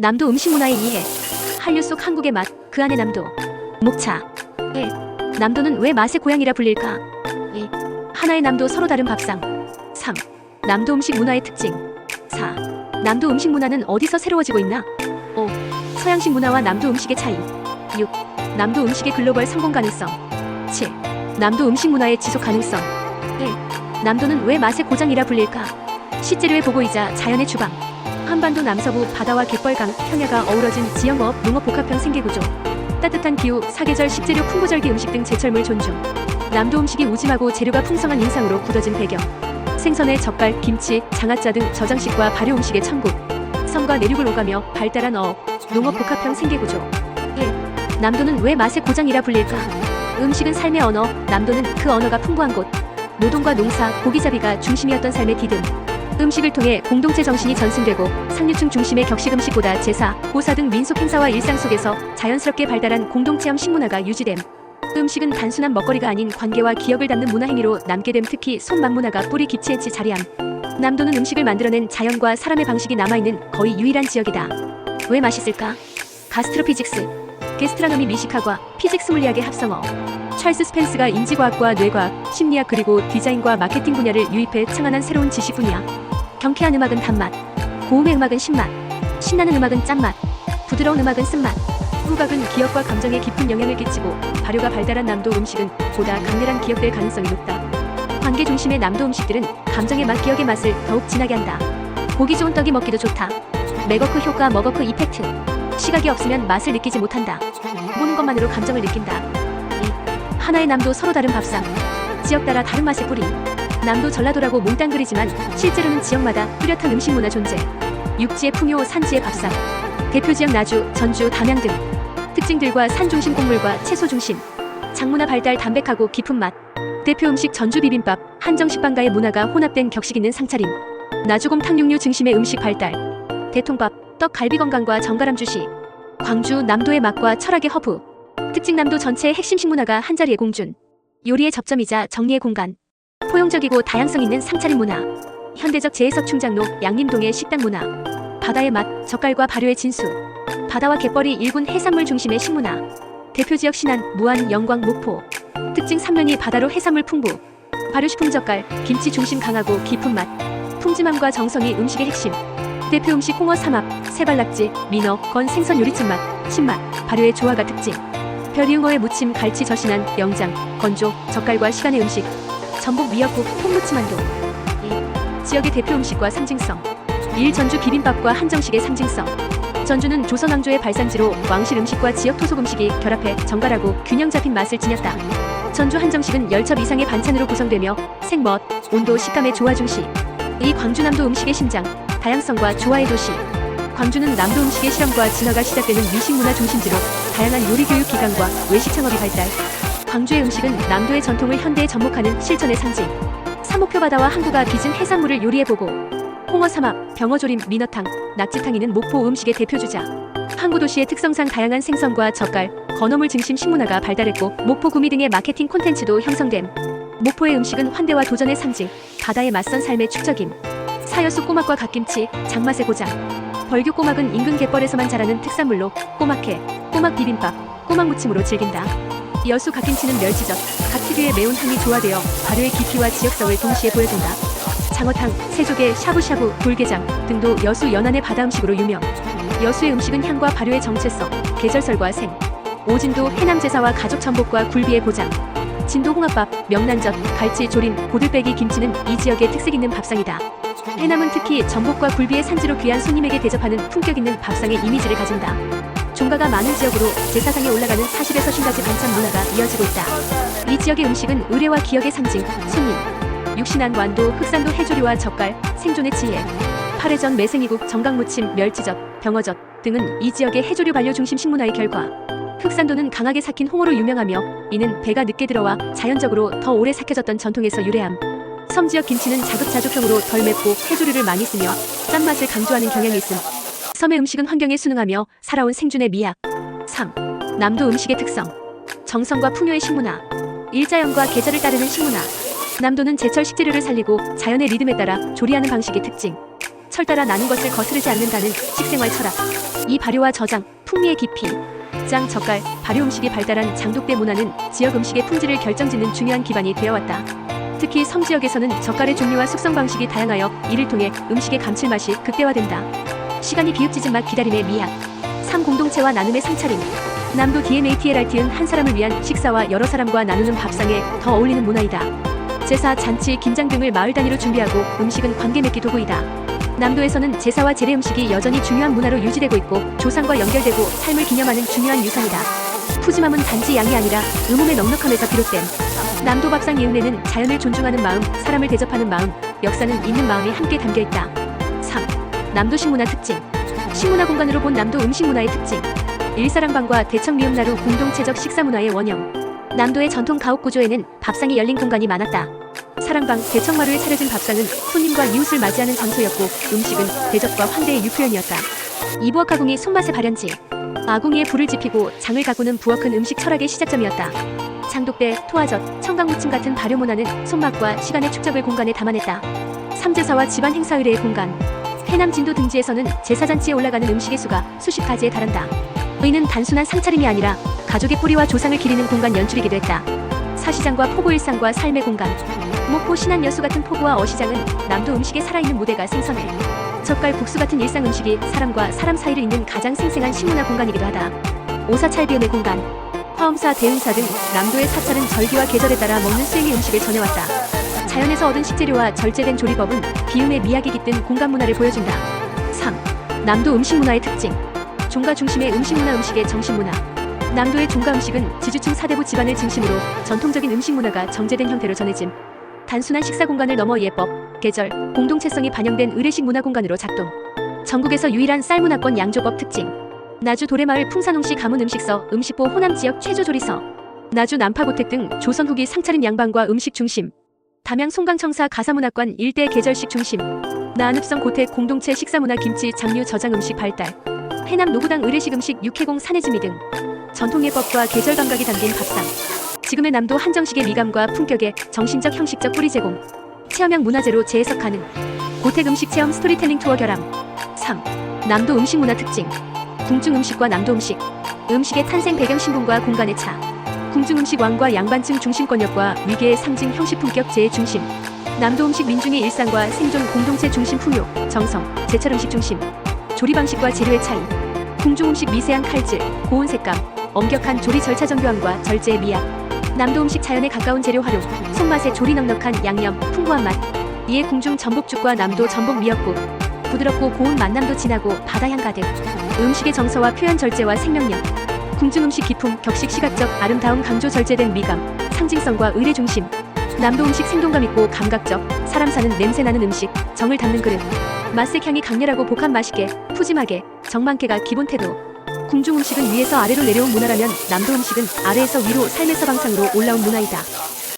남도 음식 문화의 이해. 한류 속 한국의 맛, 그 안의 남도. 목차. 1. 남도는 왜 맛의 고향이라 불릴까? 2. 하나의 남도 서로 다른 밥상. 3. 남도 음식 문화의 특징. 4. 남도 음식 문화는 어디서 새로워지고 있나? 5. 서양식 문화와 남도 음식의 차이. 6. 남도 음식의 글로벌 성공 가능성. 7. 남도 음식 문화의 지속 가능성. 1. 남도는 왜 맛의 고장이라 불릴까? 식재료의 보고이자 자연의 주방. 한반도 남서부 바다와 갯벌강, 평야가 어우러진 지형어업, 농업 복합형 생계구조. 따뜻한 기후, 사계절 식재료 풍부절기 음식 등 제철물 존중. 남도 음식이 우짐하고 재료가 풍성한 인상으로 굳어진 배경. 생선의 젓갈, 김치, 장아찌 등 저장식과 발효 음식의 천국. 섬과 내륙을 오가며 발달한 어업, 농업 복합형 생계구조. 1. 남도는 왜 맛의 고장이라 불릴까? 음식은 삶의 언어, 남도는 그 언어가 풍부한 곳. 노동과 농사, 고기잡이가 중심이었던 삶의 디딤. 음식을 통해 공동체 정신이 전승되고 상류층 중심의 격식 음식보다 제사, 보사 등 민속 행사와 일상 속에서 자연스럽게 발달한 공동체형 식문화가 유지됨. 음식은 단순한 먹거리가 아닌 관계와 기억을 담는 문화행위로 남게 됨. 특히 손맛 문화가 뿌리 깊이 자리함. 남도는 음식을 만들어낸 자연과 사람의 방식이 남아있는 거의 유일한 지역이다. 왜 맛있을까? 가스트로피직스, 게스트라노미 미식학과, 피직스 물리학의 합성어. 찰스 스펜스가 인지과학과 뇌과학, 심리학 그리고 디자인과 마케팅 분야를 유입해 창안한 새로운 지식 분야. 경쾌한 음악은 단맛, 고음의 음악은 신맛, 신나는 음악은 짠맛, 부드러운 음악은 쓴맛. 후각은 기억과 감정에 깊은 영향을 끼치고 발효가 발달한 남도 음식은 보다 강렬한 기억될 가능성이 높다. 관계 중심의 남도 음식들은 감정의 맛, 기억의 맛을 더욱 진하게 한다. 보기 좋은 떡이 먹기도 좋다. 맥워크 효과, 머거크 이펙트. 시각이 없으면 맛을 느끼지 못한다. 보는 것만으로 감정을 느낀다. 2. 하나의 남도 서로 다른 밥상. 지역 따라 다른 맛의 뿌리. 남도 전라도라고 몽땅 그리지만 실제로는 지역마다 뚜렷한 음식 문화 존재. 육지의 풍요, 산지의 밥상. 대표 지역 나주, 전주, 담양 등. 특징들과 산 중심 곡물과 채소 중심. 장문화 발달, 담백하고 깊은 맛. 대표 음식 전주 비빔밥, 한정 식빵가의 문화가 혼합된 격식 있는 상차림. 나주곰 탕육류 중심의 음식 발달. 대통밥, 떡, 갈비 건강과 정갈함 주시. 광주 남도의 맛과 철학의 허브. 특징 남도 전체의 핵심 식문화가 한자리에 공준. 요리의 접점이자 정리의 공간. 포용적이고 다양성 있는 상차림 문화. 현대적 재해석 충장로 양림동의 식당 문화. 바다의 맛, 젓갈과 발효의 진수. 바다와 갯벌이 일군 해산물 중심의 식문화. 대표 지역 신안, 무안, 영광, 목포. 특징 삼면이 바다로 해산물 풍부. 발효식품 젓갈, 김치 중심 강하고 깊은 맛. 푸짐함과 정성이 음식의 핵심. 대표 음식 홍어 삼합, 새발낙지, 민어, 건 생선 요리집 맛, 신맛, 발효의 조화가 특징. 별이응어의 무침, 갈치 저신안, 영장, 건조, 젓갈과 시간의 음식. 전복 미역국, 콩무침만두. 2. 지역의 대표 음식과 상징성. 1. 전주 비빔밥과 한정식의 상징성. 전주는 조선 왕조의 발산지로 왕실 음식과 지역 토속 음식이 결합해 정갈하고 균형 잡힌 맛을 지녔다. 전주 한정식은 10첩 이상의 반찬으로 구성되며 생멋, 온도, 식감의 조화 중시. 2. 광주 남도 음식의 심장, 다양성과 조화의 도시. 광주는 남도 음식의 실험과 진화가 시작되는 미식문화 중심지로 다양한 요리 교육 기관과 외식 창업이 발달. 광주의 음식은 남도의 전통을 현대에 접목하는 실천의 상징. 삼목표 바다와 항구가 빚은 해산물을 요리해보고. 홍어 삼합, 병어조림, 민어탕, 낙지탕이는 목포 음식의 대표주자. 항구 도시의 특성상 다양한 생선과 젓갈, 건어물 중심 식문화가 발달했고 목포 구미 등의 마케팅 콘텐츠도 형성됨. 목포의 음식은 환대와 도전의 상징, 바다의 맞선 삶의 축적임. 사여수 꼬막과 갓김치, 장맛의 고장. 벌교 꼬막은 인근 갯벌에서만 자라는 특산물로 꼬막회, 꼬막 비빔밥, 꼬막 무침으로 즐긴다. 여수 갓김치는 멸치젓, 갓 특유의 매운 향이 조화되어 발효의 깊이와 지역성을 동시에 보여준다. 장어탕, 새조개, 샤브샤브, 돌게장 등도 여수 연안의 바다 음식으로 유명. 여수의 음식은 향과 발효의 정체성, 계절설과 생. 오진도 해남 제사와 가족 전복과 굴비의 고장. 진도 홍합밥, 명란젓, 갈치, 조림, 고들빼기 김치는 이 지역의 특색 있는 밥상이다. 해남은 특히 전복과 굴비의 산지로 귀한 손님에게 대접하는 품격 있는 밥상의 이미지를 가진다. 종가가 많은 지역으로 제사상에 올라가는 40에서 50가지 반찬 문화가 이어지고 있다. 이 지역의 음식은 의례와 기억의 상징, 손님. 육신안, 완도, 흑산도 해조류와 젓갈, 생존의 지혜. 파래전, 매생이국, 정강무침, 멸치젓, 병어젓 등은 이 지역의 해조류 반려 중심 식문화의 결과. 흑산도는 강하게 삭힌 홍어로 유명하며 이는 배가 늦게 들어와 자연적으로 더 오래 삭혀졌던 전통에서 유래함. 섬지역 김치는 자급자족형으로 덜 맵고 해조류를 많이 쓰며 짠맛을 강조하는 경향이 있음. 섬의 음식은 환경에 순응하며 살아온 생존의 미학. 3. 남도 음식의 특성. 정성과 풍요의 식문화. 일자형과 계절을 따르는 식문화. 남도는 제철 식재료를 살리고 자연의 리듬에 따라 조리하는 방식의 특징. 철 따라 나는 것을 거스르지 않는다는 식생활 철학. 이 발효와 저장, 풍미의 깊이, 장, 젓갈, 발효 음식이 발달한 장독대 문화는 지역 음식의 품질을 결정짓는 중요한 기반이 되어왔다. 특히 섬지역에서는 젓갈의 종류와 숙성 방식이 다양하여 이를 통해 음식의 감칠맛이 극대화된다. 시간이 비읍짖은 맛 기다림의 미학. 3. 공동체와 나눔의 상차림. 남도 DMATLRT은 한 사람을 위한 식사와 여러 사람과 나누는 밥상에 더 어울리는 문화이다. 제사, 잔치, 김장 등을 마을 단위로 준비하고 음식은 관계 맺기 도구이다. 남도에서는 제사와 제례 음식이 여전히 중요한 문화로 유지되고 있고 조상과 연결되고 삶을 기념하는 중요한 유산이다. 푸짐함은 단지 양이 아니라 음음의 넉넉함에서 비롯됨. 남도 밥상 예음에는 자연을 존중하는 마음, 사람을 대접하는 마음, 역사는 있는 마음이 함께 담겨있다. 3. 남도 식문화 특징. 식문화 공간으로 본 남도 음식 문화의 특징. 일사랑방과 대청 미음나루 공동체적 식사 문화의 원형. 남도의 전통 가옥 구조에는 밥상이 열린 공간이 많았다. 사랑방, 대청마루에 차려진 밥상은 손님과 이웃을 맞이하는 장소였고 음식은 대접과 환대의 유표현이었다. 이부엌 가궁이 손맛의 발현지. 아궁이에 불을 지피고 장을 가꾸는 부엌은 음식 철학의 시작점이었다. 장독대, 토화젓, 청강무침 같은 발효 문화는 손맛과 시간의 축적을 공간에 담아냈다. 삼제사와 집안 행사 의례의 공간. 해남 진도 등지에서는 제사잔치에 올라가는 음식의 수가 수십 가지에 달한다. 의는 단순한 상차림이 아니라 가족의 뿌리와 조상을 기리는 공간 연출이기도 했다. 사시장과 포구 일상과 삶의 공간. 목포 신안 여수 같은 포구와 어시장은 남도 음식의 살아있는 무대가 생성해. 젓갈 국수 같은 일상 음식이 사람과 사람 사이를 잇는 가장 생생한 식문화 공간이기도 하다. 오사찰비음의 공간. 화엄사, 대흥사 등 남도의 사찰은 절기와 계절에 따라 먹는 수행의 음식을 전해왔다. 자연에서 얻은 식재료와 절제된 조리법은 비음의 미학이 깃든 공간 문화를 보여준다. 3. 남도 음식 문화의 특징. 종가 중심의 음식 문화, 음식의 정신 문화. 남도의 종가 음식은 지주층 사대부 집안을 중심으로 전통적인 음식 문화가 정제된 형태로 전해짐. 단순한 식사 공간을 넘어 예법, 계절, 공동체성이 반영된 의례식 문화 공간으로 작동. 전국에서 유일한 쌀문화권 양조법 특징. 나주 도래마을 풍산홍씨 가문 음식서, 음식보 호남 지역 최저 조리서. 나주 난파고택 등 조선 후기 상차림 양반과 음식 중심. 담양 송강청사 가사문화관 일대 계절식 중심. 나안읍성 고택 공동체 식사문화 김치 장류 저장 음식 발달. 해남 노구당 의례식 음식 육해공 사내지미 등 전통예법과 계절 감각이 담긴 밥상. 지금의 남도 한정식의 미감과 품격에 정신적 형식적 뿌리 제공. 체험형 문화재로 재해석하는 고택 음식 체험 스토리텔링 투어 결함. 3. 남도 음식 문화 특징. 궁중 음식과 남도 음식. 음식의 탄생 배경 신분과 공간의 차. 궁중 음식 왕과 양반층 중심권력과 위계의 상징 형식 품격 재해 중심. 남도 음식 민중의 일상과 생존 공동체 중심 풍요, 정성, 제철 음식 중심. 조리 방식과 재료의 차이. 궁중 음식 미세한 칼질, 고운 색감, 엄격한 조리 절차 정교함과 절제의 미학. 남도 음식 자연에 가까운 재료 활용, 손맛의 조리 넉넉한 양념, 풍부한 맛. 이에 궁중 전복죽과 남도 전복 미역국. 부드럽고 고운 만남도 진하고 바다향 가득. 음식의 정서와 표현 절제와 생명력. 궁중 음식 기품, 격식 시각적 아름다움 강조 절제된 미감, 상징성과 의례 중심. 남도 음식 생동감 있고 감각적, 사람 사는 냄새 나는 음식, 정을 담는 그릇. 맛색 향이 강렬하고 복합 맛있게, 푸짐하게, 정 많게가 기본 태도. 궁중 음식은 위에서 아래로 내려온 문화라면 남도 음식은 아래에서 위로 삶에서 방상으로 올라온 문화이다.